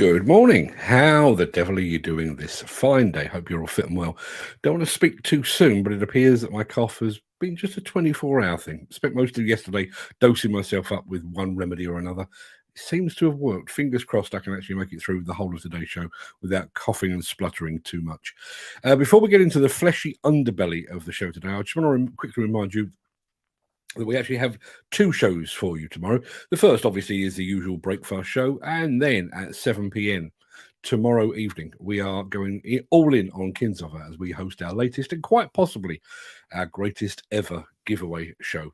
Good morning. How the devil are you doing this fine day? Hope you're all fit and well. Don't want to speak too soon, but it appears that my cough has been just a 24-hour thing. Spent most of yesterday dosing myself up with one remedy or another. It seems to have worked. Fingers crossed I can actually make it through the whole of today's show without coughing and spluttering too much. Before we get into the fleshy underbelly of the show today, I just want to quickly remind you that we actually have two shows for you tomorrow. The first, obviously, is the usual breakfast show, and then at 7 p.m. tomorrow evening, we are going all in on Kinzover as we host our latest and quite possibly our greatest ever giveaway show.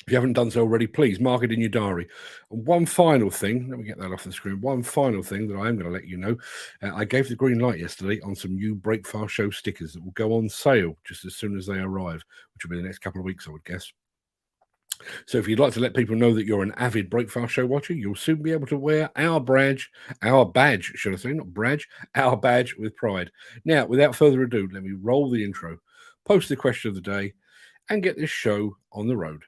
If you haven't done so already, please mark it in your diary. And one final thing, let me get that off the screen. One final thing that I am going to let you know. I gave the green light yesterday on some new Breakfast Show stickers that will go on sale just as soon as they arrive, which will be the next couple of weeks, I would guess. So if you'd like to let people know that you're an avid Breakfast Show watcher, you'll soon be able to wear our badge, should I say, not badge, our badge with pride. Now, without further ado, let me roll the intro, post the question of the day, and get this show on the road.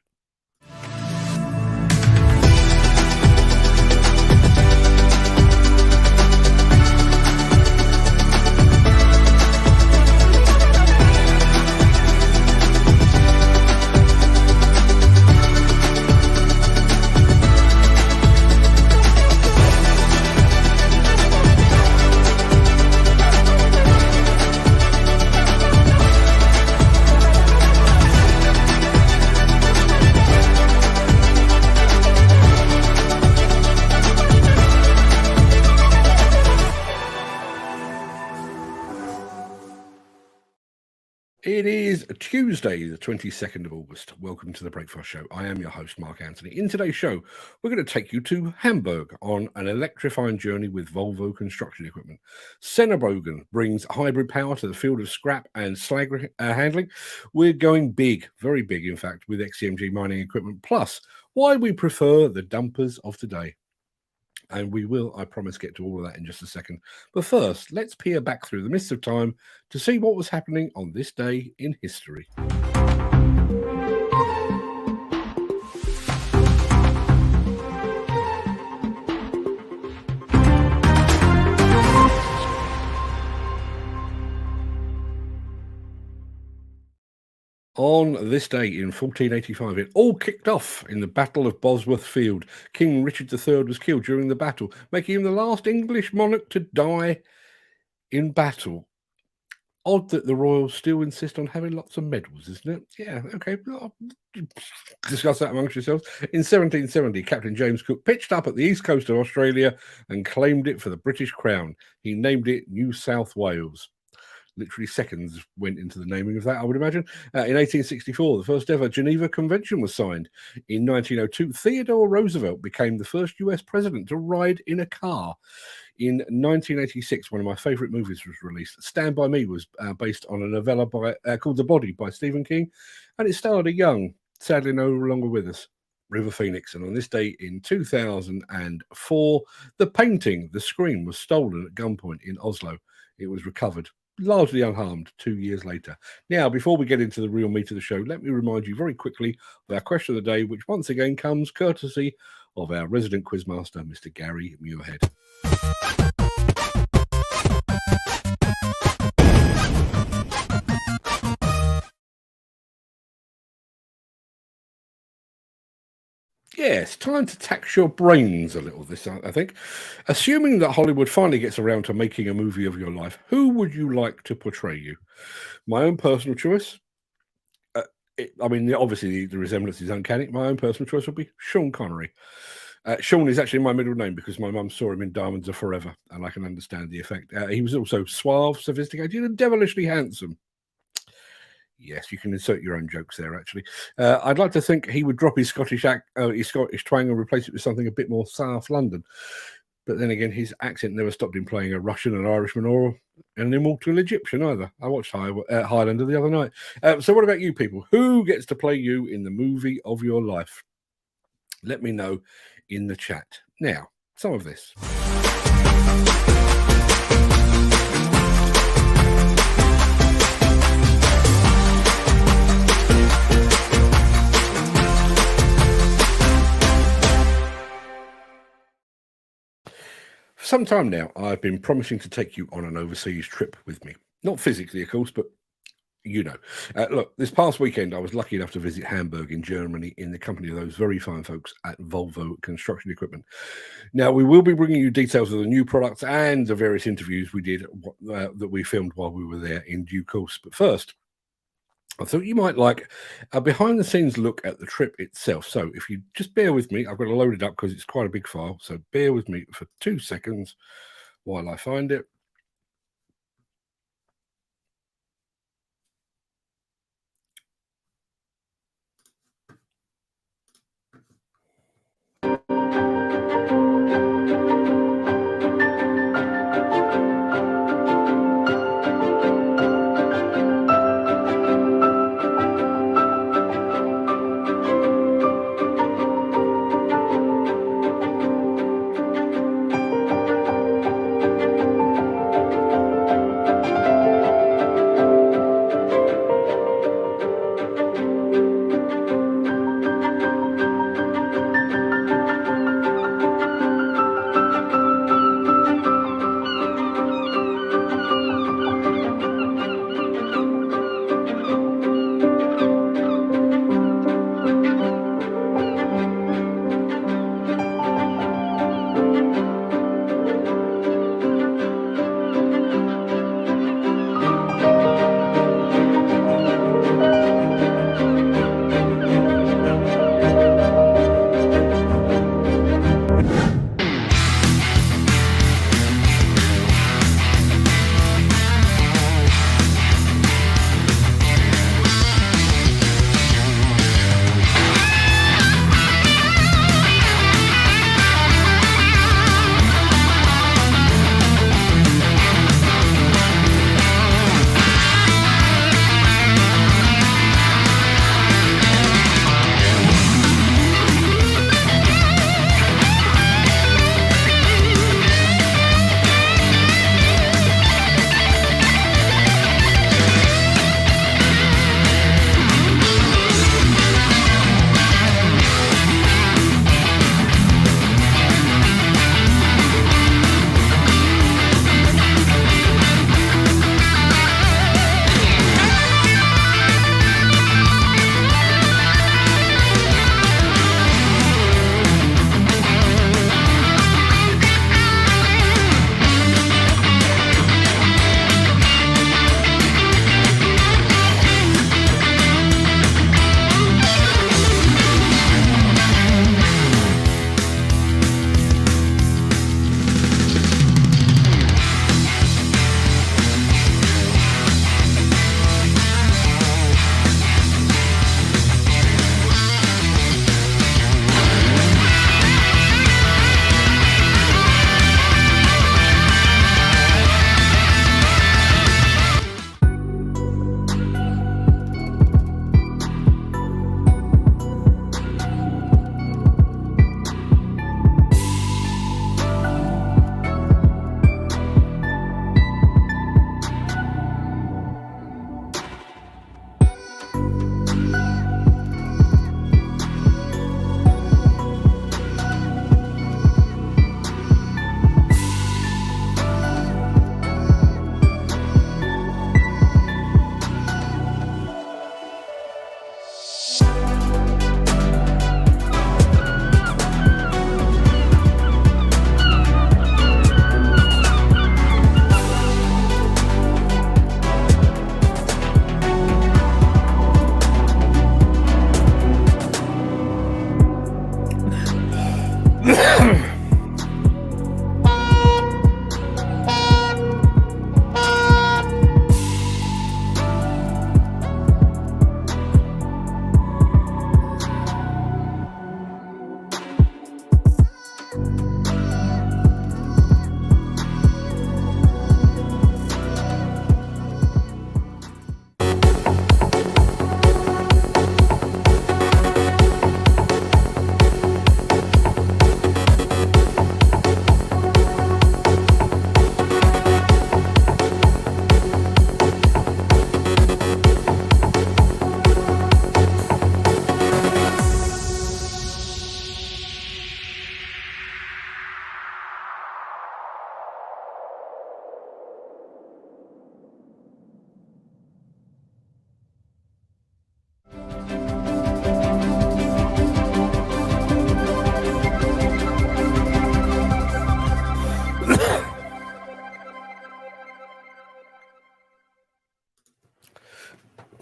It is Tuesday, the 22nd of August. Welcome to the Breakfast Show. I am your host, Mark Anthony. In today's show, we're going to take you to Hamburg on an electrifying journey with Volvo construction equipment. Sennerbrogen brings hybrid power to the field of scrap and slag handling. We're going big, very big, in fact, with XCMG mining equipment, plus why we prefer the dumpers of today. And we will, I promise, get to all of that in just a second. But first, let's peer back through the mists of time to see what was happening on this day in history. On this day in 1485, it all kicked off in the Battle of Bosworth Field. King Richard III was killed during the battle, making him the last English monarch to die in battle. Odd that the royals still insist on having lots of medals, isn't it? Yeah, okay. Discuss that amongst yourselves. In 1770, Captain James Cook pitched up at the east coast of Australia and claimed it for the British Crown. He named it New South Wales. Literally seconds went into the naming of that, I would imagine. In 1864, the first ever Geneva Convention was signed. In 1902, Theodore Roosevelt became the first US president to ride in a car. In 1986, one of my favourite movies was released. Stand By Me was based on a novella called The Body by Stephen King, and it starred a young, sadly no longer with us, River Phoenix. And on this day in 2004, the painting, The Scream, was stolen at gunpoint in Oslo. It was recovered largely unharmed 2 years later. Now, before we get into the real meat of the show, let me remind you very quickly of our question of the day, which once again comes courtesy of our resident quizmaster, Mr. Gary Muirhead. Yes, time to tax your brains a little this, I think. Assuming that Hollywood finally gets around to making a movie of your life, who would you like to portray you? My own personal choice, obviously the resemblance is uncanny. My own personal choice would be Sean Connery. Sean is actually my middle name because my mum saw him in Diamonds Are Forever, and I can understand the effect. He was also suave, sophisticated, and devilishly handsome. Yes, you can insert your own jokes there, actually. I'd like to think he would drop his Scottish twang and replace it with something a bit more South London. But then again, his accent never stopped him playing a Russian, an Irishman, or an immortal Egyptian either. I watched Highlander the other night. So what about you people? Who gets to play you in the movie of your life? Let me know in the chat. Now, some of this. For some time now, I've been promising to take you on an overseas trip with me. Not physically, of course, but you know. Look, this past weekend, I was lucky enough to visit Hamburg in Germany in the company of those very fine folks at Volvo Construction Equipment. Now, we will be bringing you details of the new products and the various interviews we did that we filmed while we were there in due course. But first, I thought you might like a behind the scenes look at the trip itself. So if you just bear with me, I've got to load it up because it's quite a big file. So bear with me for 2 seconds while I find it.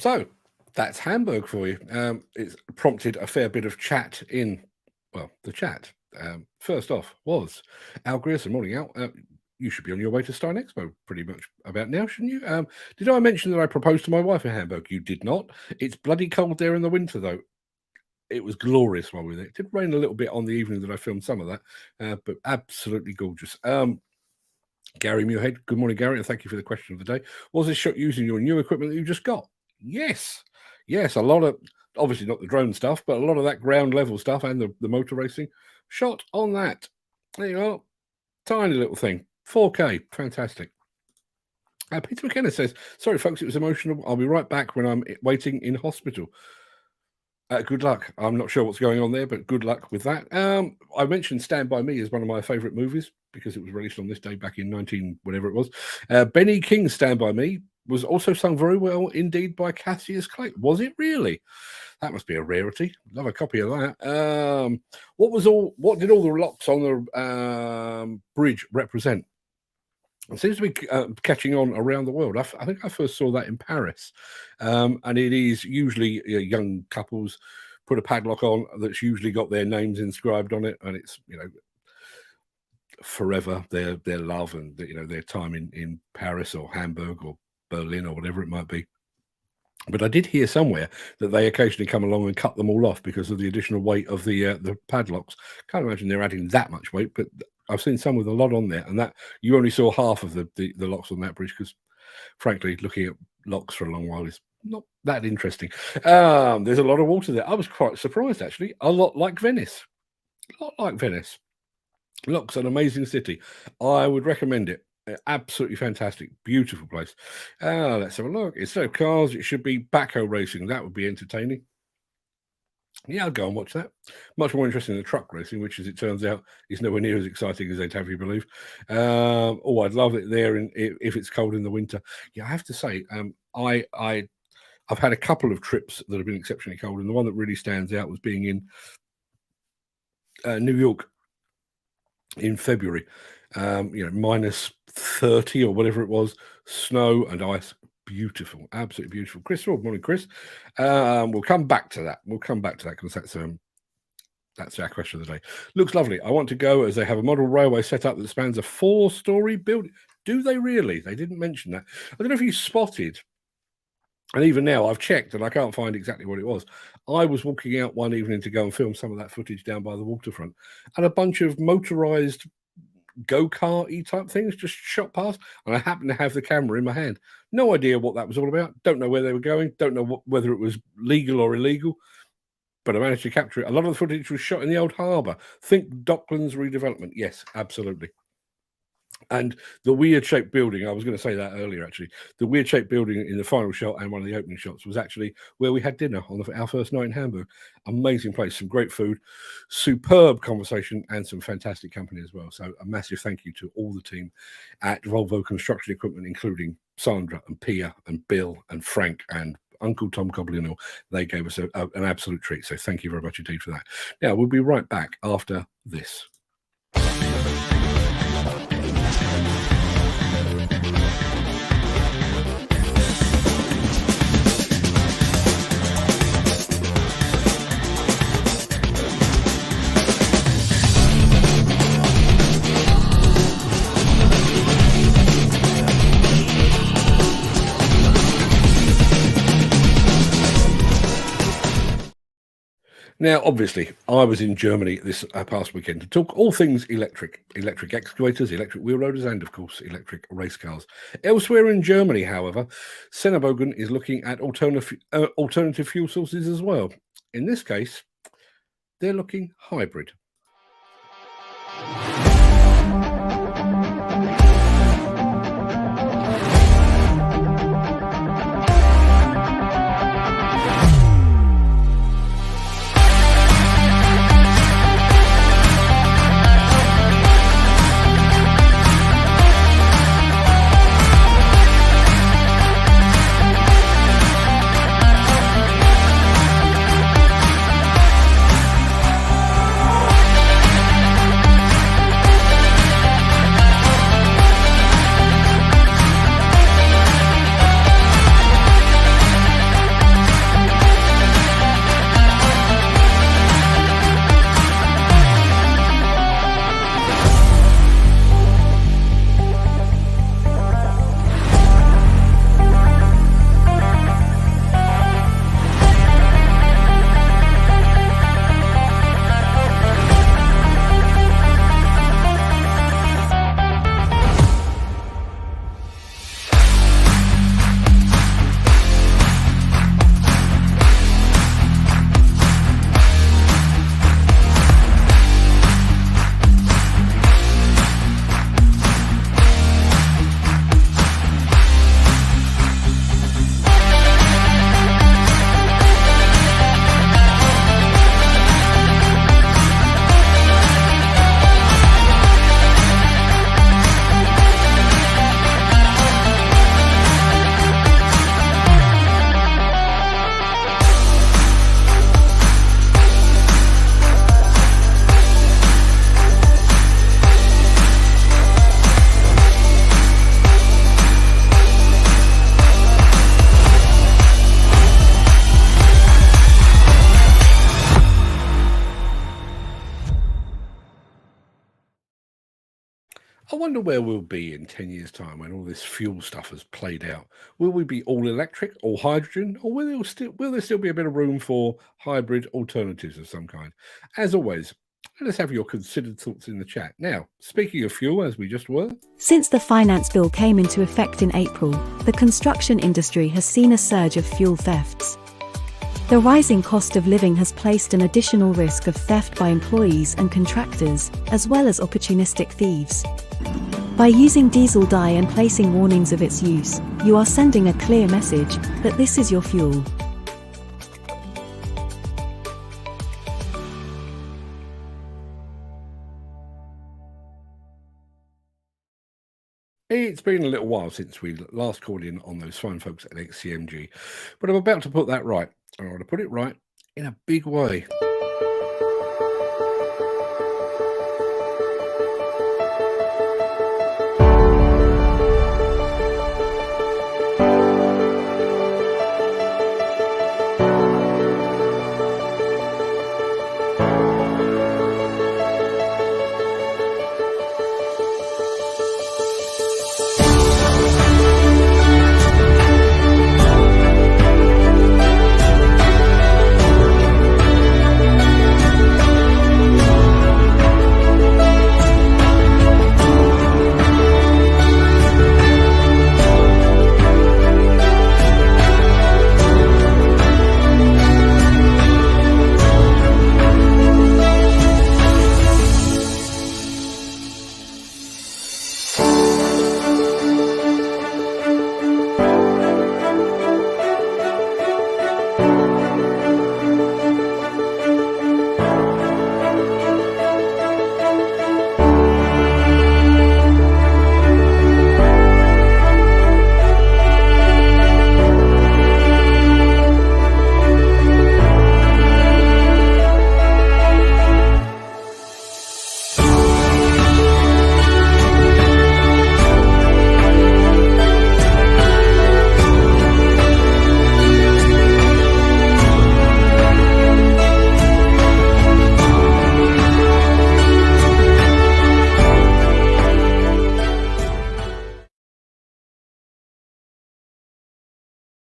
So that's Hamburg for you. It's prompted a fair bit of chat in, well, the chat. First off was Al Grierson. Morning, Al. You should be on your way to Stein Expo pretty much about now, shouldn't you? Did I mention that I proposed to my wife in Hamburg? You did not. It's bloody cold there in the winter, though. It was glorious while we were there. It did rain a little bit on the evening that I filmed some of that, but absolutely gorgeous. Gary Muirhead, good morning, Gary, and thank you for the question of the day. Was this shot using your new equipment that you just got? Yes, a lot of, obviously not the drone stuff, but a lot of that ground level stuff and the motor racing shot on that. There you are, tiny little thing, 4K, fantastic. Peter McKenna says, sorry folks, it was emotional. I'll be right back when I'm waiting in hospital. Good luck. I'm not sure what's going on there, but good luck with that. I mentioned Stand By Me as one of my favourite movies because it was released on this day back in 19 whatever it was. Benny King's Stand By Me was also sung very well indeed by Cassius Clay. Was it really? That must be a rarity. Love a copy of that. What did all the locks on the bridge represent? It seems to be catching on around the world. I think I first saw that in Paris. And it is usually young couples put a padlock on that's usually got their names inscribed on it. And it's, forever their love and, their time in Paris or Hamburg or Berlin or whatever it might be. But I did hear somewhere that they occasionally come along and cut them all off because of the additional weight of the padlocks. Can't imagine they're adding that much weight, but I've seen some with a lot on there, and that you only saw half of the locks on that bridge because, frankly, looking at locks for a long while is not that interesting. There's a lot of water there. I was quite surprised, actually. A lot like Venice. Look's an amazing city. I would recommend it. Absolutely fantastic, beautiful place. Let's have a look. Instead of cars, it should be backhoe racing. That would be entertaining. Yeah, I'll go and watch that. Much more interesting than truck racing, which, as it turns out, is nowhere near as exciting as they'd have you believe. I'd love it there if it's cold in the winter. Yeah, I have to say, I've had a couple of trips that have been exceptionally cold, and the one that really stands out was being in New York in February. Minus 30 or whatever it was, snow and ice. Beautiful, absolutely beautiful. Chris, morning, Chris. We'll come back to that. Because that's our question of the day. Looks lovely. I want to go as they have a model railway set up that spans a 4-story building. Do they really? They didn't mention that. I don't know if you spotted, and even now I've checked and I can't find exactly what it was. I was walking out one evening to go and film some of that footage down by the waterfront, and a bunch of motorized go-kart-y type things just shot past, and I happened to have the camera in my hand. No idea what that was all about. Don't know where they were going. Don't know whether it was legal or illegal, but I managed to capture it. A lot of the footage was shot in the old harbour. Think Docklands redevelopment. Yes, absolutely. And the weird-shaped building, I was going to say that earlier, actually. The weird-shaped building in the final shot and one of the opening shots was actually where we had dinner on our first night in Hamburg. Amazing place, some great food, superb conversation, and some fantastic company as well. So a massive thank you to all the team at Volvo Construction Equipment, including Sandra and Pia and Bill and Frank and Uncle Tom Coblin. They gave us an absolute treat. So thank you very much indeed for that. Now, we'll be right back after this. Now, obviously, I was in Germany this past weekend to talk all things electric excavators, electric wheel loaders, and, of course, electric race cars. Elsewhere in Germany, however, Senebogen is looking at alternative fuel sources as well. In this case, they're looking hybrid. wonder where we'll be in 10 years' time when all this fuel stuff has played out. Will we be all electric, all hydrogen, or will there still be a bit of room for hybrid alternatives of some kind? As always, let us have your considered thoughts in the chat. Now, speaking of fuel, as we just were, Since the finance bill came into effect in April, the construction industry has seen a surge of fuel thefts. The rising cost of living has placed an additional risk of theft by employees and contractors, as well as opportunistic thieves. By using diesel dye and placing warnings of its use, you are sending a clear message that this is your fuel. it's been a little while since we last called in on those fine folks at XCMG, but I'm about to put that right. I want to put it right in a big way.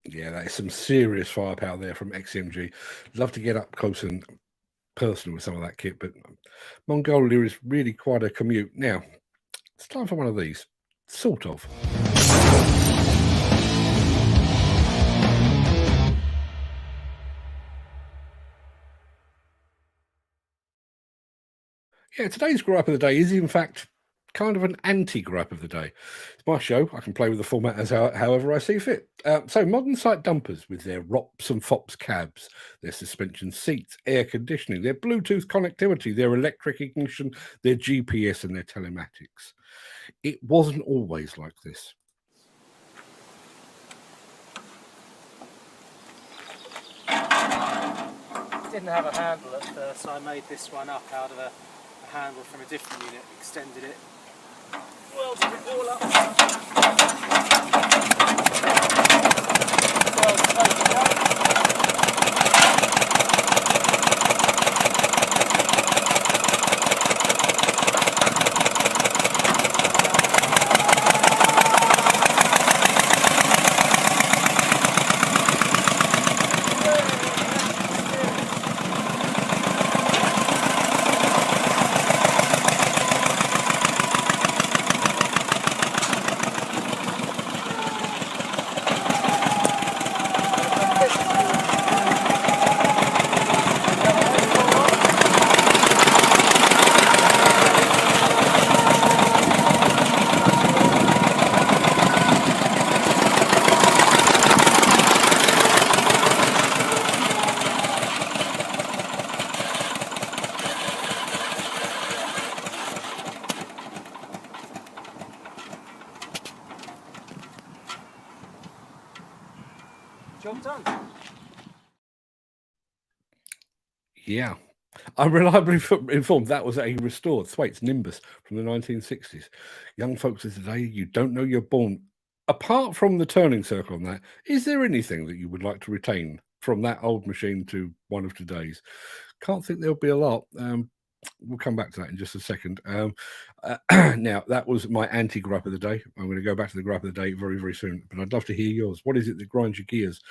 Yeah, that is some serious firepower there from XCMG. Love to get up close and personal with some of that kit, but Mongolia is really quite a commute. Now, it's time for one of these, sort of. Yeah, today's gripe of the day is, in fact, kind of an anti-gripe of the day. It's my show. I can play with the format as however I see fit. So modern site dumpers with their ROPS and FOPS cabs, their suspension seats, air conditioning, their Bluetooth connectivity, their electric ignition, their GPS and their telematics. It wasn't always like this. Didn't have a handle at first, so I made this one up out of a handle from a different unit, extended it, welded it all up. Job done. Yeah. I'm reliably informed that was a restored Thwaites Nimbus from the 1960s. Young folks of today, you don't know you're born. Apart from the turning circle on that, is there anything that you would like to retain from that old machine to one of today's? Can't think there'll be a lot. We'll come back to that in just a second. Now, that was my anti-gripe of the day. I'm going to go back to the gripe of the day very, very soon, but I'd love to hear yours. What is it that grinds your gears?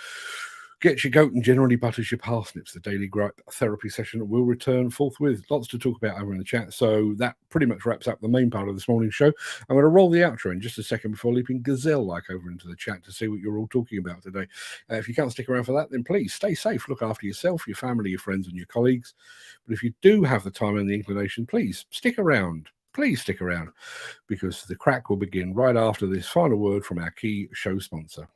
Gets your goat and generally butters your parsnips. The daily gripe therapy session will return forthwith. Lots to talk about over in the chat. So that pretty much wraps up the main part of this morning's show. I'm going to roll the outro in just a second before leaping gazelle-like over into the chat to see what you're all talking about today. If you can't stick around for that, then please stay safe. Look after yourself, your family, your friends, and your colleagues. But if you do have the time and the inclination, please stick around. Please stick around, because the Craic will begin right after this final word from our key show sponsor.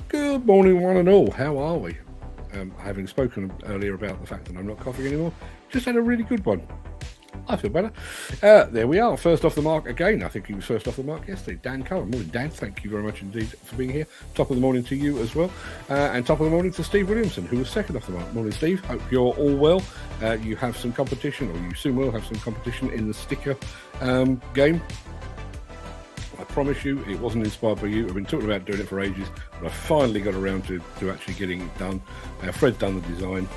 Good morning, one and all. How are we? Having spoken earlier about the fact that I'm not coughing anymore, just had a really good one. I feel better. There we are. First off the mark again. I think he was first off the mark yesterday. Dan Cullen. Morning, Dan. Thank you very much indeed for being here. Top of the morning to you as well. And top of the morning to Steve Williamson, who was second off the mark. Morning, Steve. Hope you're all well. You have some competition, or you soon will have some competition in the sticker game. I promise you, it wasn't inspired by you. I've been talking about doing it for ages, but I finally got around to actually getting it done. Fred's done the design.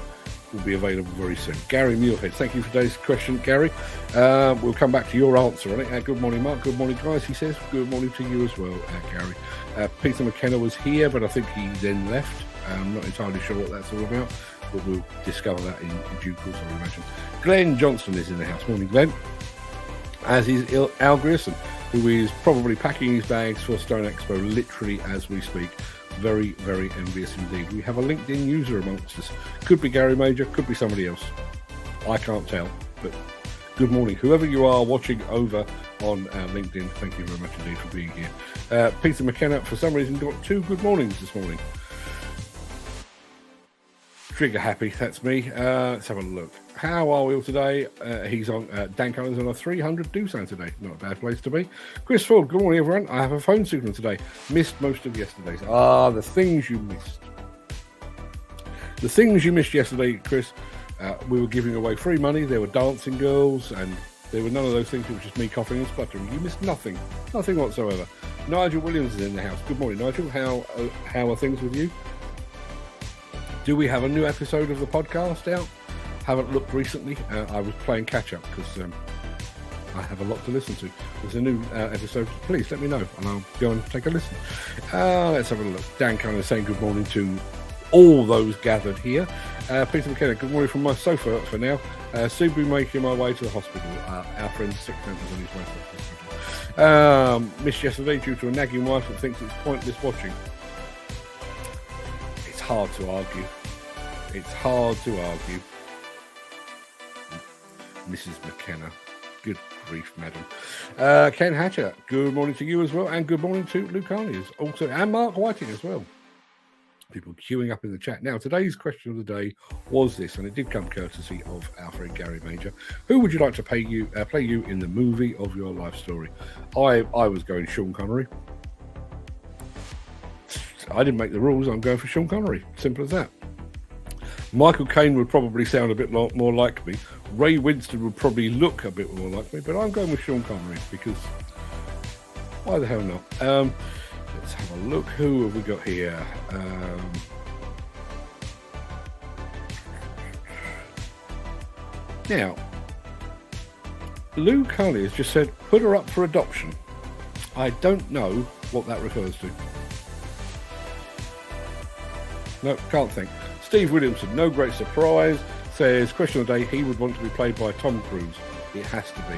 Will be available very soon. Gary Muirhead, thank you for today's question, Gary. We'll come back to your answer on it. Good morning, Mark. Good morning, guys. He says good morning to you as well, Gary. Peter McKenna was here, but I think he then left. I'm not entirely sure what that's all about, but we'll discover that in due course, I imagine. Glenn Johnston is in the house. Morning, Glenn. As is Al Grierson, who is probably packing his bags for Stone Expo literally as we speak. Very, very envious indeed. We have a LinkedIn user amongst us. Could be Gary Major, could be somebody else. I can't tell, but good morning. Whoever you are watching over on LinkedIn, thank you very much indeed for being here. Peter McKenna, for some reason, got 2 good mornings this morning. Trigger happy, that's me. Let's have a look. How are we all today? He's on, Dan Cullen's on a 300 Doosan today. Not a bad place to be. Chris Ford, good morning everyone. I have a phone signal today. Missed most of yesterday's. The things you missed. The things you missed yesterday, Chris, we were giving away free money. There were dancing girls, and there were none of those things. It was just me coughing and sputtering. You missed nothing. Nothing whatsoever. Nigel Williams is in the house. Good morning, Nigel. How are things with you? Do we have a new episode of the podcast out? Haven't looked recently. I was playing catch up because I have a lot to listen to. There's a new episode. Please let me know and I'll go and take a listen. Let's have a look. Dan kind of saying good morning to all those gathered here. Peter McKenna, good morning from my sofa for now. Soon be making my way to the hospital. Our friend's sick man is on his way to the hospital. Missed yesterday due to a nagging wife that thinks it's pointless watching. It's hard to argue. It's hard to argue. Mrs. McKenna. Good grief, madam. Ken Hatcher, good morning to you as well, and good morning to Luke Carney also, and Mark Whiting as well. People queuing up in the chat. Now, today's question of the day was this, and it did come courtesy of our friend Gary Major. Who would you like to play you in the movie of your life story? I was going Sean Connery. I didn't make the rules. I'm going for Sean Connery. Simple as that. Michael Caine would probably sound a bit more like me. Ray Winston would probably look a bit more like me, but I'm going with Sean Connery because why the hell not? Let's have a look. Who have we got here? Now, Lou Carney has just said, put her up for adoption. I don't know what that refers to. No, can't think. Steve Williamson, no great surprise, says, question of the day, he would want to be played by Tom Cruise. It has to be.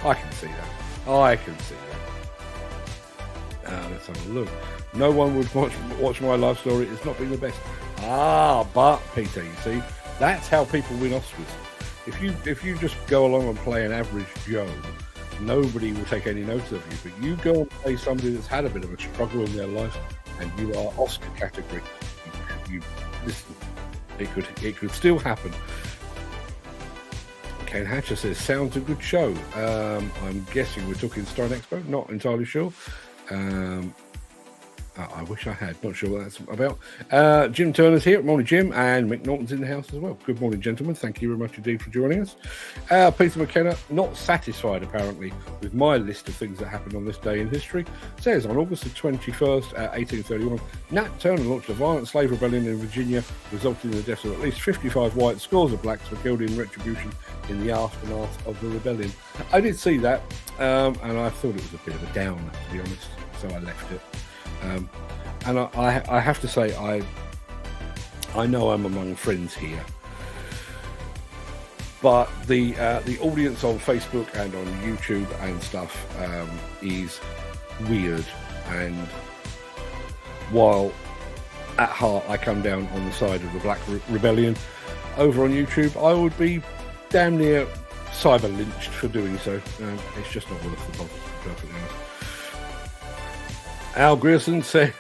I can see that. I can see that. Let's have a look. No one would watch my life story. It's not been the best. But Peter, you see, that's how people win Oscars. If you just go along and play an average Joe, nobody will take any notice of you. But you go and play somebody that's had a bit of a struggle in their life, and you are Oscar category. Listen, it could still happen. Ken Hatcher says, sounds a good show. I'm guessing we're talking Stone Expo. Not entirely sure. I wish I had. Not sure what that's about. Jim Turner's here. Morning, Jim. And Mick Norton's in the house as well. Good morning, gentlemen. Thank you very much indeed for joining us. Peter McKenna, not satisfied apparently with my list of things that happened on this day in history, says on August the 21st, 1831, Nat Turner launched a violent slave rebellion in Virginia, resulting in the deaths of at least 55 whites. Scores of blacks were killed in retribution in the aftermath of the rebellion. I did see that, and I thought it was a bit of a downer, to be honest, so I left it. And I have to say, I know I'm among friends here, but the audience on Facebook and on YouTube and stuff is weird. And while at heart I come down on the side of the Black Rebellion, over on YouTube I would be damn near cyber lynched for doing so. It's just not worth the bother, to be perfectly honest. Al Grierson said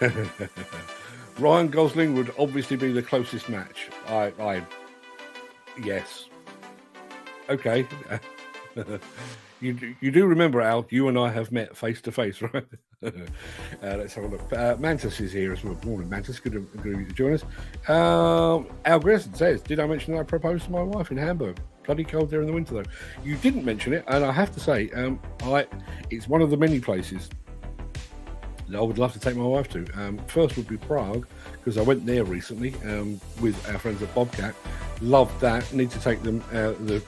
Ryan Gosling would obviously be the closest match. Yes. Okay. You do remember, Al, you and I have met face to face, right? Let's have a look. Mantis is here as well. Morning, Mantis. Good to join us. Al Grierson says, did I mention that I proposed to my wife in Hamburg? Bloody cold there in the winter, though. You didn't mention it, and I have to say, it's one of the many places that I would love to take my wife to. First would be Prague, because I went there recently with our friends at Bobcat. Loved that. Need to take them, the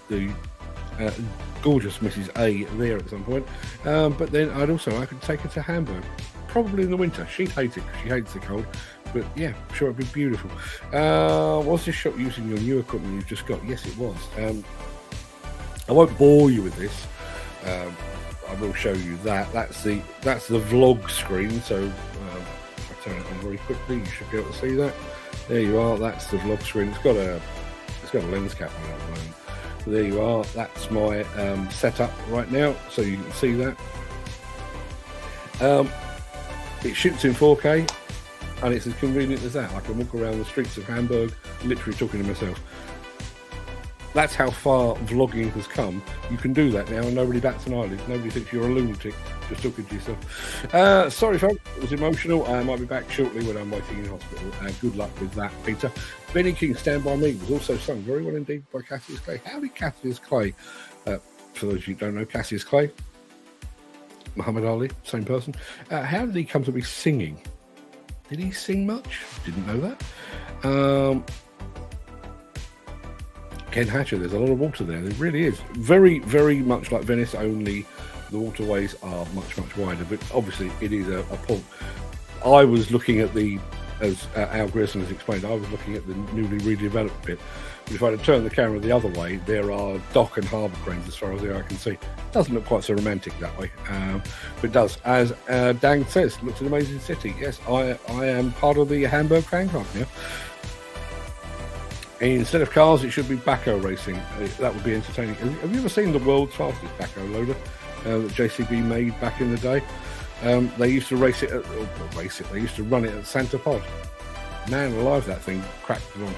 gorgeous Mrs. A there at some point. But then I could take her to Hamburg, probably in the winter. She'd hate it because she hates the cold. But yeah, I'm sure it'd be beautiful. Was this shot using your new equipment you've just got? Yes, it was. I won't bore you with this. I will show you that. That's the vlog screen. So I'll turn it on very quickly. You should be able to see that. There you are. That's the vlog screen. It's got a lens cap on it at the moment. So there you are. That's my setup right now. So you can see that. It shoots in 4K, and it's as convenient as that. I can walk around the streets of Hamburg, literally talking to myself. That's how far vlogging has come. You can do that now and nobody bats an eyelid. Nobody thinks you're a lunatic just talking to yourself. Sorry folks, it was emotional. I might be back shortly when I'm waiting in hospital. Good luck with that, Peter. Benny King, Stand By Me was also sung very well indeed by Cassius Clay. How did Cassius Clay, for those of you who don't know, Cassius Clay, Muhammad Ali, same person, how did he come to be singing? Did he sing much? Didn't know that. Ken Hatcher, there's a lot of water there. There really is. Very, very much like Venice, only the waterways are much, much wider. But obviously, it is a pond. I was looking at as Al Grierson has explained, I was looking at the newly redeveloped bit. But if I had turned the camera the other way, there are dock and harbour cranes as far as the eye can see. It doesn't look quite so romantic that way, but it does. As Dan says, looks an amazing city. Yes, I am part of the Hamburg fan club now. Instead of cars, it should be backhoe racing. That would be entertaining. Have you ever seen the world's fastest backhoe loader that JCB made back in the day? They used to race it. They used to run it at Santa Pod. Man alive, that thing cracked it on.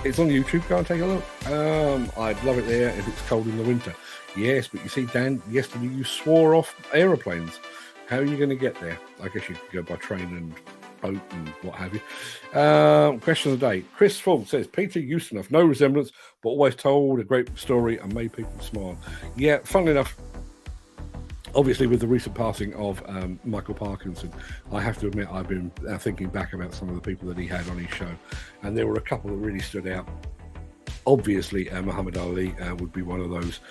It's on YouTube. Go and take a look. I'd love it there if it's cold in the winter. Yes, but you see, Dan, yesterday you swore off aeroplanes. How are you going to get there? I guess you could go by train and boat and what have you. Question of the day. Chris Ford says, Peter Ustinov, no resemblance, but always told a great story and made people smile. Yeah, funnily enough, obviously with the recent passing of Michael Parkinson, I have to admit I've been thinking back about some of the people that he had on his show, and there were a couple that really stood out. Obviously, Muhammad Ali would be one of those.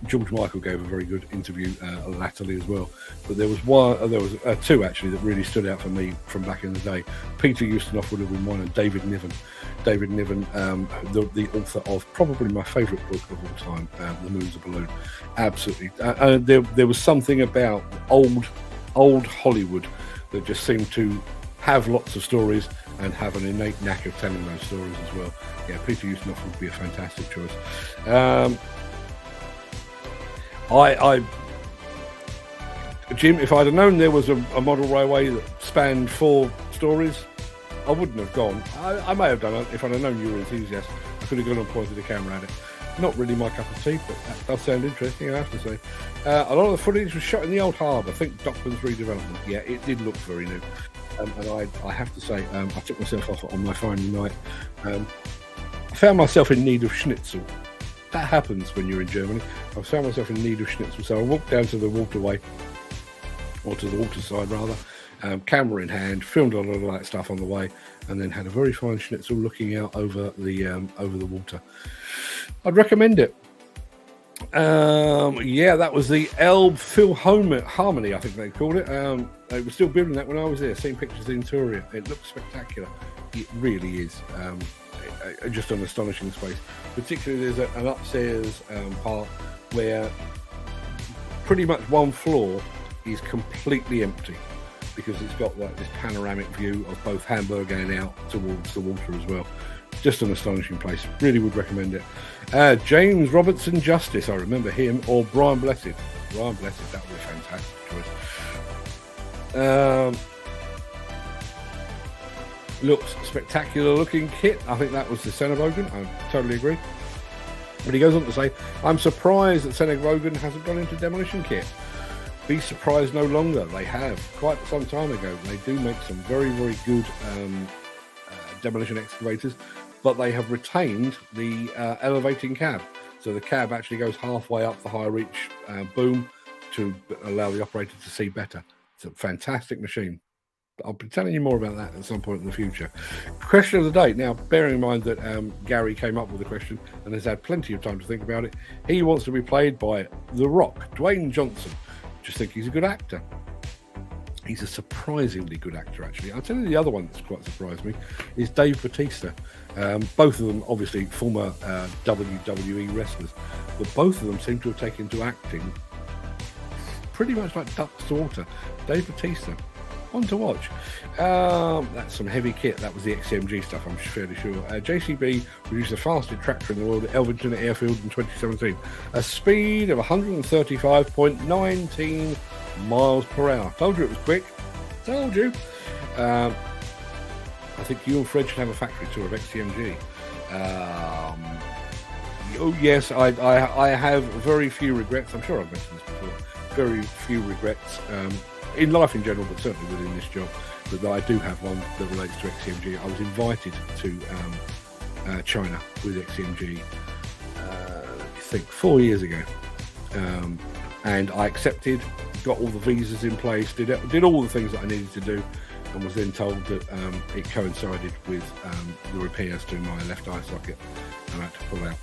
George Michael gave a very good interview latterly as well. But there was two actually that really stood out for me from back in the day. Peter Ustinov would have been one, and David Niven. David Niven, the author of probably my favourite book of all time, The Moon's a Balloon. Absolutely. There was something about old Hollywood that just seemed to have lots of stories and have an innate knack of telling those stories as well. Yeah, Peter Ustinov would be a fantastic choice. Jim, if I'd have known there was a model railway that spanned 4 stories, I wouldn't have gone. I may have done it if I'd have known you were an enthusiast. I could have gone and pointed the camera at it. Not really my cup of tea, but that does sound interesting, I have to say. A lot of the footage was shot in the old harbour. I think Docklands redevelopment. Yeah, it did look very new. and I have to say, I took myself off on my final night. I found myself in need of schnitzel. That happens when you're in Germany. I found myself in need of schnitzel, so I walked down to the waterway, or to the waterside rather, camera in hand, filmed a lot of that stuff on the way, and then had a very fine schnitzel looking out over the water. I'd recommend it. Yeah, that was the Elbe Philharmony, I think they called it. They were still building that when I was there, seeing pictures in Turia. It looks spectacular. It really is. Just an astonishing space. Particularly there's an upstairs part where pretty much one floor is completely empty, because it's got like this panoramic view of both Hamburg and out towards the water as well. Just an astonishing place. Really would recommend it. James Robertson Justice, I remember him, or Brian Blessed. Brian Blessed, that would be a fantastic choice. Looks spectacular looking kit. I think that was the Senebogen. I totally agree. But he goes on to say, I'm surprised that Senebogen hasn't gone into demolition kit. Be surprised no longer. They have quite some time ago. They do make some very, very good demolition excavators, but they have retained the elevating cab. So the cab actually goes halfway up the high reach boom to allow the operator to see better. It's a fantastic machine. I'll be telling you more about that at some point in the future. Question of the day. Now, bearing in mind that Gary came up with the question and has had plenty of time to think about it, he wants to be played by The Rock, Dwayne Johnson. Just think he's a good actor. He's a surprisingly good actor, actually. I'll tell you the other one that's quite surprised me is Dave Bautista. Both of them, obviously, former WWE wrestlers, but both of them seem to have taken to acting pretty much like ducks to water. Dave Bautista, one to watch. That's some heavy kit. That was the XCMG stuff, I'm fairly sure. JCB produced the fastest tractor in the world at Elvington Airfield in 2017. A speed of 135.19 miles per hour. Told you it was quick. Told you. I think you and Fred should have a factory tour of XCMG. Oh yes, I have very few regrets. I'm sure I've mentioned this before. Very few regrets. In life in general, but certainly within this job, but I do have one that relates to XCMG. I was invited to China with XCMG, I think 4 years ago, and I accepted, got all the visas in place, did all the things that I needed to do, and was then told that it coincided with the repairs to my left eye socket, and I had to pull out.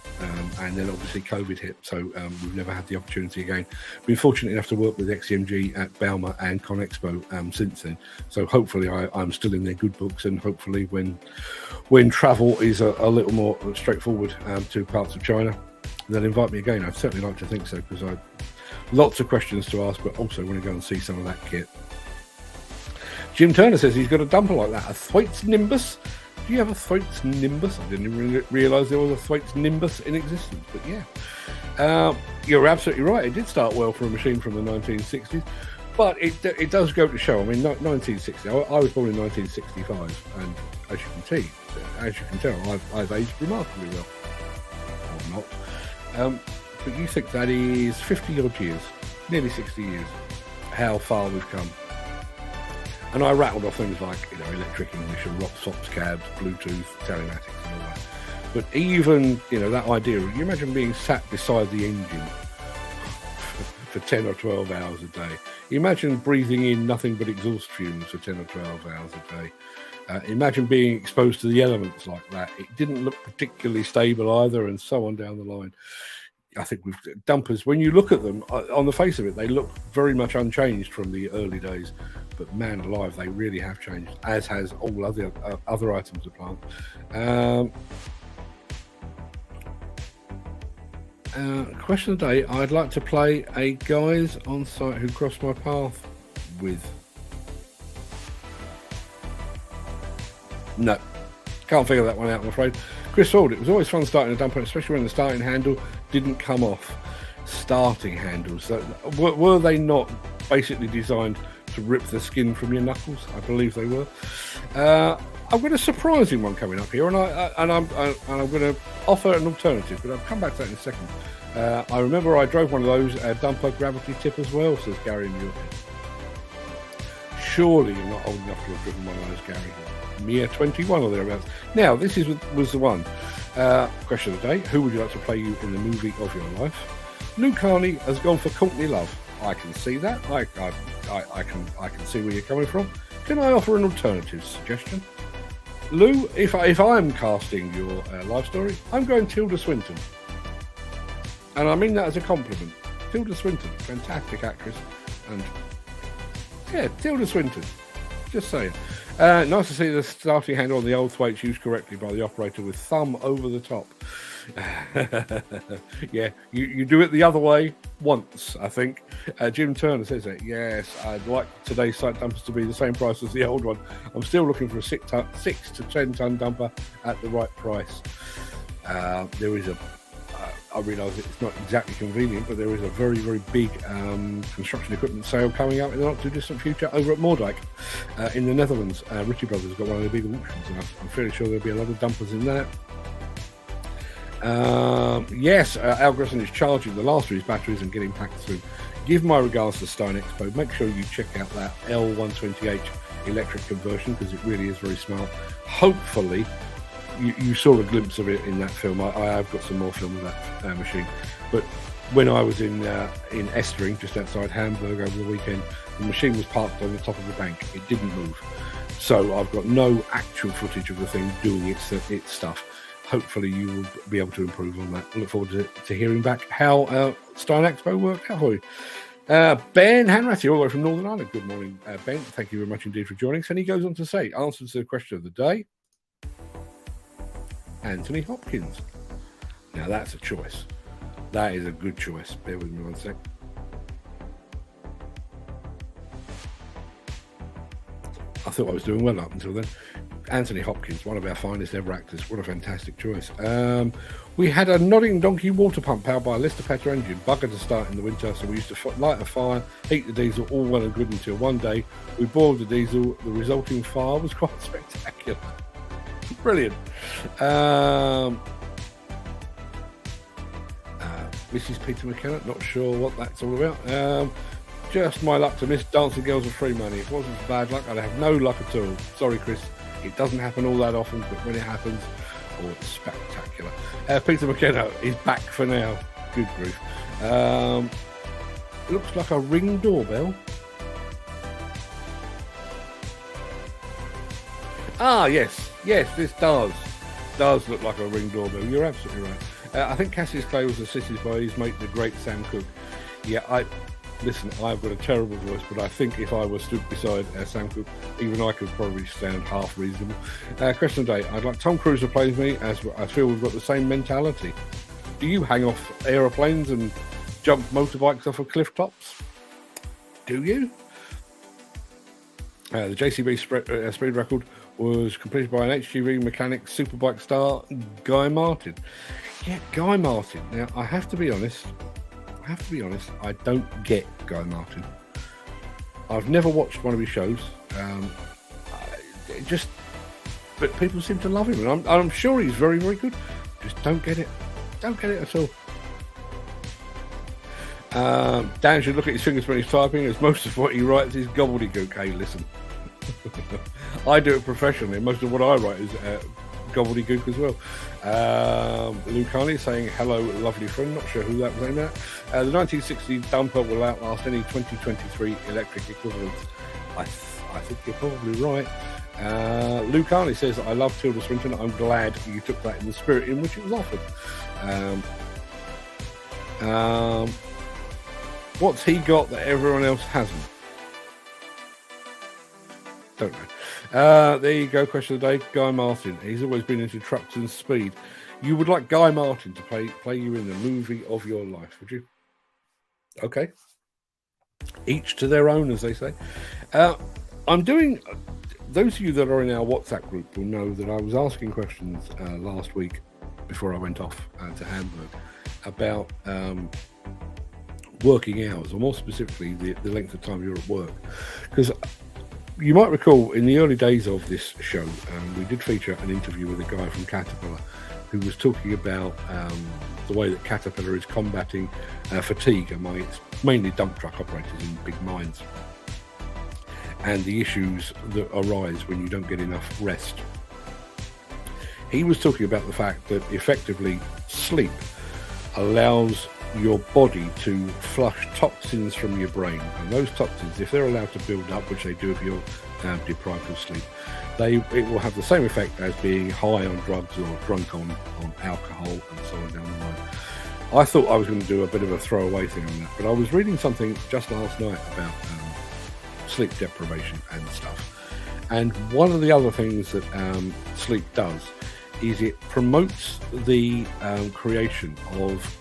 And then obviously COVID hit, so we've never had the opportunity again. Been fortunate enough to work with XCMG at Bauma and ConExpo since then, so hopefully I'm still in their good books, and hopefully when travel is a little more straightforward to parts of China, they'll invite me again. I'd certainly like to think so, because I lots of questions to ask, but also want to go and see some of that kit. Jim Turner says he's got a dumper like that, a Thwaites Nimbus. Do you have a Thwaites Nimbus? I didn't even realise there was a Thwaites Nimbus in existence, but yeah. You're absolutely right. It did start well for a machine from the 1960s, but it does go to show. I mean, 1960. I was born in 1965, and as you can tell, I've aged remarkably well, or not. But you think that is 50 odd years, nearly 60 years, how far we've come. And I rattled off things like, electric English and rock stops, cabs, Bluetooth, telematics and all that. But even, that idea, you imagine being sat beside the engine for 10 or 12 hours a day. Imagine breathing in nothing but exhaust fumes for 10 or 12 hours a day. Imagine being exposed to the elements like that. It didn't look particularly stable either, and so on down the line. I think with dumpers, when you look at them, on the face of it, they look very much unchanged from the early days. But man alive, they really have changed, as has all other items of plant. Question of the day, I'd like to play a guys on site who crossed my path with. No, can't figure that one out, I'm afraid. Chris Ford, it was always fun starting a dumper, especially when the starting handle didn't come off. Starting handles, were they not basically designed to rip the skin from your knuckles? I believe they were. I've got a surprising one coming up here, and I'm going to offer an alternative, but I'll come back to that in a second. I remember I drove one of those dumper gravity tip as well, says Gary in Europe. surely you're not old enough to have driven one of those, Gary. Mere 21 or thereabouts. Now, this was the one. Question of the day: who would you like to play you in the movie of your life? Lou Carney has gone for Courtney Love. I can see that. I can see where you're coming from. Can I offer an alternative suggestion? Lou, if I'm casting your life story, I'm going Tilda Swinton. And I mean that as a compliment. Tilda Swinton, fantastic actress. And yeah, Tilda Swinton. Just saying. Nice to see the starting handle on the old thwaites used correctly by the operator with thumb over the top. Yeah, you do it the other way once, I think. Jim Turner says it. Yes, I'd like today's site dumpers to be the same price as the old one. I'm still looking for a 6 to 10 ton dumper at the right price. There is I realise it's not exactly convenient, but there is a very, very big construction equipment sale coming up in the not too distant future over at Moordijk in the Netherlands. Ritchie Brothers have got one of the big auctions, and I'm fairly sure there'll be a lot of dumpers in there. Yes, Al Gresson is charging the last of his batteries and getting packed through. Give my regards to Stein Expo. Make sure you check out that L120H electric conversion, because it really is very smart. Hopefully, you saw a glimpse of it in that film. I have got some more film of that machine. But when I was in Estering, just outside Hamburg over the weekend, the machine was parked on the top of the bank. It didn't move. So I've got no actual footage of the thing doing its stuff. Hopefully you will be able to improve on that. I look forward to hearing back how Stein Expo worked out for you. Ben Hanratty, all the way from Northern Ireland. Good morning, Ben. Thank you very much indeed for joining us. And he goes on to say, answer to the question of the day, Anthony Hopkins. Now that's a choice. That is a good choice. Bear with me one sec. I thought I was doing well up until then. Anthony Hopkins, one of our finest ever actors. What a fantastic choice. We had a nodding donkey water pump powered by a Lister Petter engine. Bugger to start in the winter, so we used to light a fire, heat the diesel, all well and good until one day we boiled the diesel. The resulting fire was quite spectacular. Brilliant. Mrs. Peter McKenna, not sure what that's all about. Just my luck to miss Dancing Girls with Free Money. If it wasn't for bad luck, I'd have no luck at all. Sorry, Chris. It doesn't happen all that often, but when it happens, it's spectacular. Peter McKenna is back for now. Good grief. Looks like a Ring doorbell. Ah, yes, this does look like a Ring doorbell. You're absolutely right. I think Cassius Clay was assisted by his mate, the great Sam Cooke. Yeah, listen, I've got a terrible voice, but I think if I was stood beside Sam Cooke, even I could probably sound half reasonable. Question of the day, I'd like Tom Cruise to play with me, as I feel we've got the same mentality. Do you hang off aeroplanes and jump motorbikes off of cliff tops? Do you? The JCB speed record was completed by an HGV mechanic superbike star, Guy Martin. Yeah, Guy Martin. Now, I have to be honest, I don't get Guy Martin. I've never watched one of his shows. But people seem to love him, and I'm sure he's very, very good. Just don't get it. Don't get it at all. Dan should look at his fingers when he's typing, as most of what he writes is gobbledygook. Hey, listen. I do it professionally. Most of what I write is gobbledygook as well. Lou Carney saying, hello, lovely friend. Not sure who that was aimed at. The 1960 dumper will outlast any 2023 electric equivalents. I think you're probably right. Lou Carney says, I love Tilda Swinton. I'm glad you took that in the spirit in which it was offered. What's he got that everyone else hasn't? Don't know. There you go. Question of the day. Guy Martin. He's always been into trucks and speed. You would like Guy Martin to play you in the movie of your life, would you? Okay. Each to their own, as they say. I'm doing. Those of you that are in our WhatsApp group will know that I was asking questions last week before I went off to Hamburg about working hours, or more specifically, the length of time you're at work. Because you might recall in the early days of this show, we did feature an interview with a guy from Caterpillar who was talking about the way that Caterpillar is combating fatigue among its mainly dump truck operators in big mines. and the issues that arise when you don't get enough rest. He was talking about the fact that effectively sleep allows your body to flush toxins from your brain, and those toxins, if they're allowed to build up, which they do if you're deprived of sleep, it will have the same effect as being high on drugs or drunk on alcohol and so on down the line. I thought I was going to do a bit of a throwaway thing on that, but I was reading something just last night about sleep deprivation and stuff, and one of the other things that sleep does is it promotes the creation of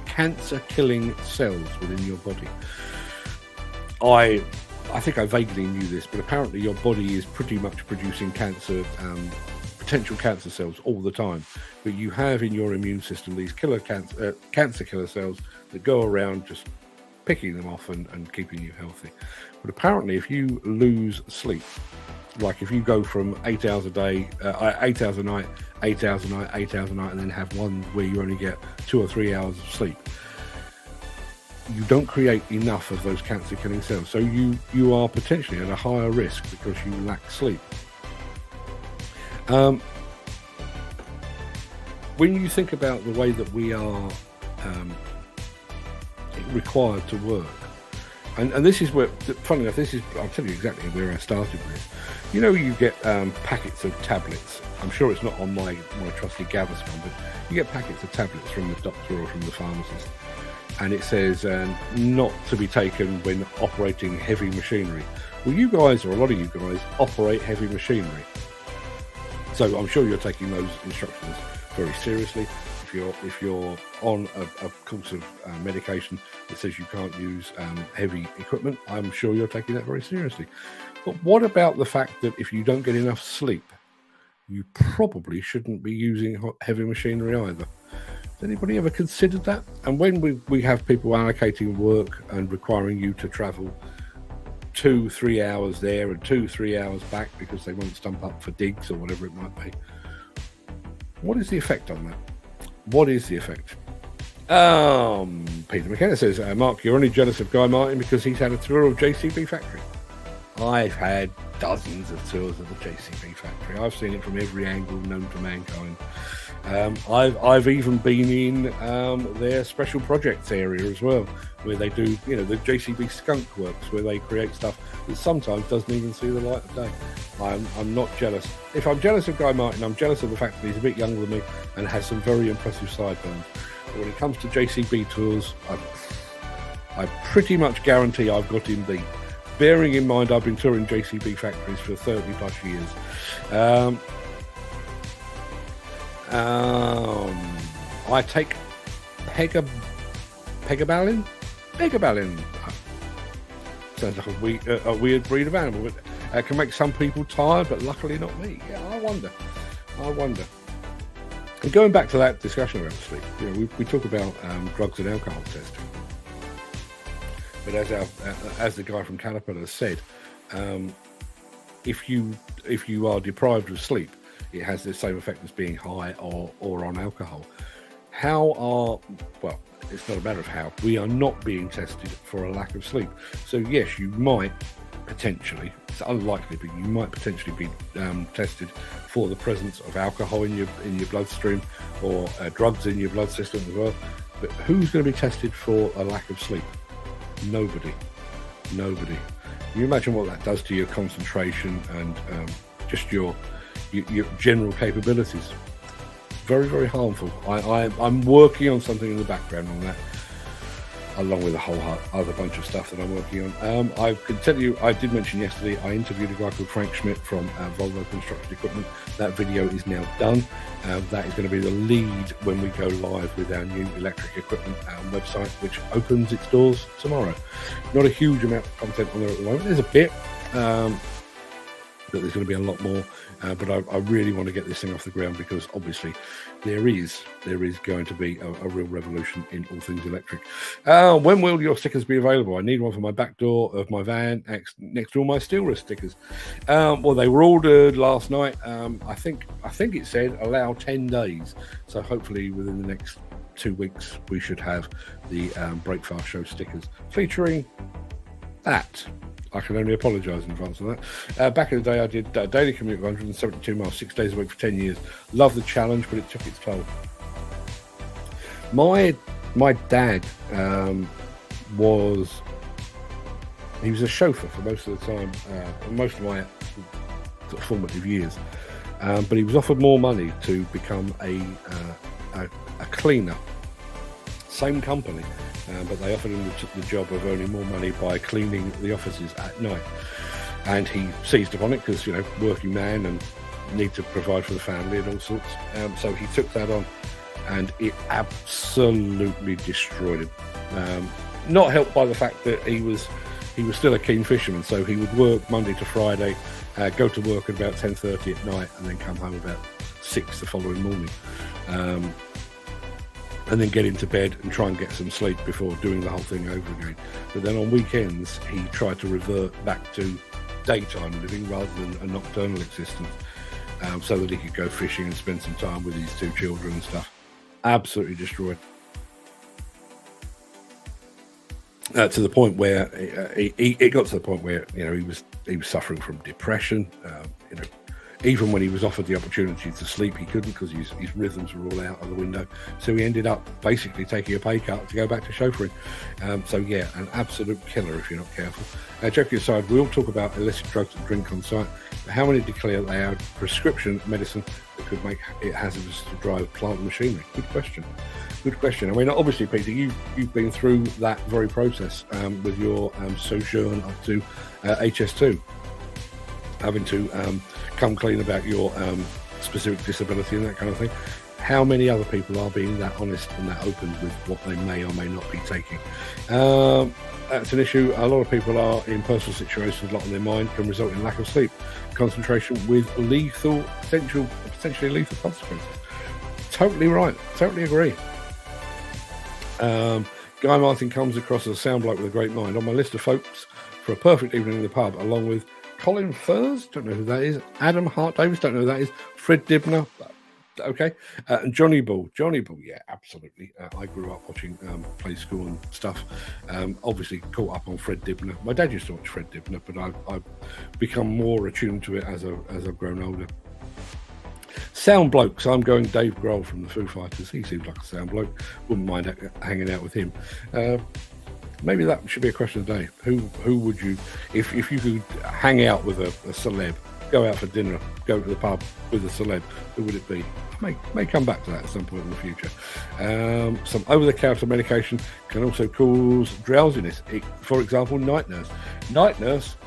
cancer-killing cells within your body. I think I vaguely knew this, but apparently your body is pretty much producing potential cancer cells all the time. But you have in your immune system these cancer killer cells that go around just picking them off and keeping you healthy. But apparently, if you lose sleep, like if you go from 8 hours a day, 8 hours a night, 8 hours a night, 8 hours a night, and then have one where you only get 2 or 3 hours of sleep, you don't create enough of those cancer-killing cells. So you are potentially at a higher risk because you lack sleep. When you think about the way that we are required to work, and this is where, funny enough, I'll tell you exactly where I started with this. You know, you get packets of tablets. I'm sure it's not on my trusty Gaviscon, but you get packets of tablets from the doctor or from the pharmacist, and it says not to be taken when operating heavy machinery. Well, you guys, or a lot of you guys, operate heavy machinery, so I'm sure you're taking those instructions very seriously. If you're on a course of medication that says you can't use heavy equipment, I'm sure you're taking that very seriously. But what about the fact that if you don't get enough sleep, you probably shouldn't be using heavy machinery either? Has anybody ever considered that? And when we have people allocating work and requiring you to travel 2-3 hours there and 2-3 hours back because they won't stump up for digs or whatever it might be, what is the effect on that? What is the effect? Peter McKenna says, Mark, you're only jealous of Guy Martin because he's had a tour of JCB factory. I've had dozens of tours of the JCB factory. I've seen it from every angle known to mankind. I've even been in their special projects area as well, where they do, the JCB skunk works, where they create stuff that sometimes doesn't even see the light of day. I'm not jealous. If I'm jealous of Guy Martin, I'm jealous of the fact that he's a bit younger than me and has some very impressive sideburns. But when it comes to JCB tours, I pretty much guarantee I've got him beat. Bearing in mind I've been touring JCB factories for 30 plus years. I take Pegabalin. Sounds like a weird breed of animal, but can make some people tired, but luckily not me. Yeah, I wonder. And going back to that discussion about sleep, we talk about drugs and alcohol testing, but as the guy from Caterpillar said, if you are deprived of sleep, it has the same effect as being high or on alcohol. It's not a matter of how. We are not being tested for a lack of sleep. So yes, you might potentially, it's unlikely, but you might potentially be tested for the presence of alcohol in your bloodstream or drugs in your blood system as well. But who's going to be tested for a lack of sleep? Nobody. Can you imagine what that does to your concentration and just your general capabilities? Very, very harmful. I'm working on something in the background on that, along with a whole other bunch of stuff that I'm working on. I can tell you, I did mention yesterday, I interviewed a guy called Frank Schmidt from Volvo Construction Equipment. That video is now done. That is going to be the lead when we go live with our new electric equipment website, which opens its doors tomorrow. Not a huge amount of content on there at the moment. There's a bit, but there's going to be a lot more. But I really want to get this thing off the ground because obviously there is going to be a real revolution in all things electric. When will your stickers be available? I need one for my back door of my van next to all my steel wrist stickers. Well, they were ordered last night. I think it said allow 10 days. So hopefully within the next 2 weeks we should have the Breakfast Show stickers featuring that. I can only apologise in advance of that. Back in the day, I did a daily commute of 172 miles, 6 days a week for 10 years. Loved the challenge, but it took its toll. My dad was a chauffeur for most of the time, most of my sort of formative years. But he was offered more money to become a cleaner. Same company, but they offered him the job of earning more money by cleaning the offices at night. And he seized upon it because, working man and need to provide for the family and all sorts. So he took that on, and it absolutely destroyed him. Not helped by the fact that he was still a keen fisherman, so he would work Monday to Friday, go to work at about 10:30 at night, and then come home about 6 the following morning, and then get into bed and try and get some sleep before doing the whole thing over again. But then on weekends, he tried to revert back to daytime living rather than a nocturnal existence, so that he could go fishing and spend some time with his 2 children and stuff. Absolutely destroyed. To the point where it got to the point where he was suffering from depression. Even when he was offered the opportunity to sleep, he couldn't because his rhythms were all out of the window. So he ended up basically taking a pay cut to go back to chauffeuring. So yeah, an absolute killer if you're not careful. Joking aside, we'll talk about illicit drugs and drink on site. But how many declare they are prescription medicine that could make it hazardous to drive plant and machinery? Good question. Good question. I mean, obviously, Peter, you've been through that very process with your sojourn up to HS2, having to come clean about your specific disability and that kind of thing. How many other people are being that honest and that open with what they may or may not be taking? That's an issue. A lot of people are in personal situations, a lot on their mind, can result in lack of sleep, concentration with potentially lethal consequences. Totally right. Totally agree. Guy Martin comes across as a sound bloke with a great mind. On my list of folks for a perfect evening in the pub, along with Colin Furs, don't know who that is, Adam Hart Davis, don't know who that is, Fred Dibner, okay, and Johnny Bull, yeah, absolutely. I grew up watching Play School and stuff. Obviously caught up on Fred Dibner. My dad used to watch Fred Dibner, but I've become more attuned to it as I've grown older. Sound bloke, so I'm going Dave Grohl from the Foo Fighters. He seems like a sound bloke. Wouldn't mind hanging out with him. Maybe that should be a question of the day. Who would you, if you could hang out with a celeb, go out for dinner, go to the pub with a celeb, who would it be? May come back to that at some point in the future. Some over-the-counter medication can also cause drowsiness. For example, night nurse. Night nurse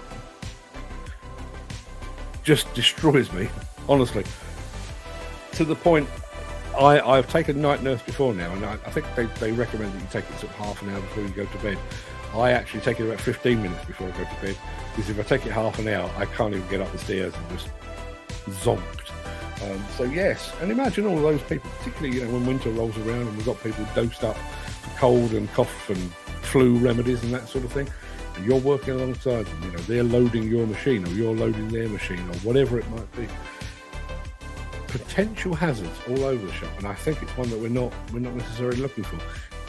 just destroys me, honestly. To the point, I've taken night nurse before now, and I think they recommend that you take it sort of half an hour before you go to bed. I actually take it about 15 minutes before I go to bed, because if I take it half an hour, I can't even get up the stairs and just zonked. So yes, and imagine all of those people, particularly when winter rolls around and we've got people dosed up for cold and cough and flu remedies and that sort of thing, and you're working alongside them. They're loading your machine or you're loading their machine or whatever it might be. Potential hazards all over the shop, and I think it's one that we're not necessarily looking for.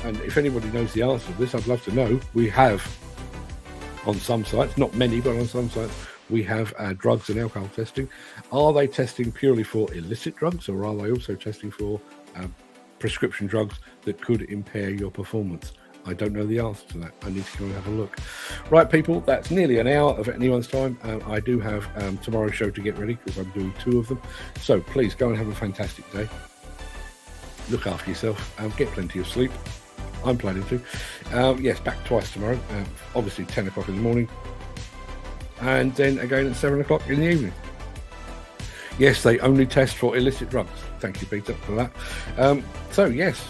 And if anybody knows the answer to this, I'd love to know. We have on some sites, not many, but on some sites, we have drugs and alcohol testing. Are they testing purely for illicit drugs, or are they also testing for prescription drugs that could impair your performance? I don't know the answer to that. I need to go and have a look. Right, people, that's nearly an hour of anyone's time. I do have tomorrow's show to get ready because I'm doing 2 of them. So please go and have a fantastic day. Look after yourself. Get plenty of sleep. I'm planning to. Yes, back twice tomorrow. Obviously 10 o'clock in the morning. And then again at 7 o'clock in the evening. Yes, they only test for illicit drugs. Thank you, Peter, for that. So, yes.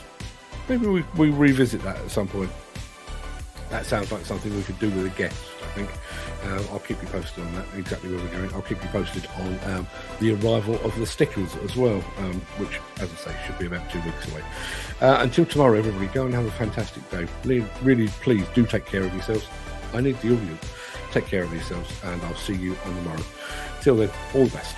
Maybe we revisit that at some point. That sounds like something we could do with a guest, I think. I'll keep you posted on that, exactly where we're going. I'll keep you posted on the arrival of the stickers as well, which, as I say, should be about 2 weeks away. Until tomorrow, everybody, go and have a fantastic day. Really, please do take care of yourselves. I need the audience. Take care of yourselves, and I'll see you on tomorrow. Till then, all the best.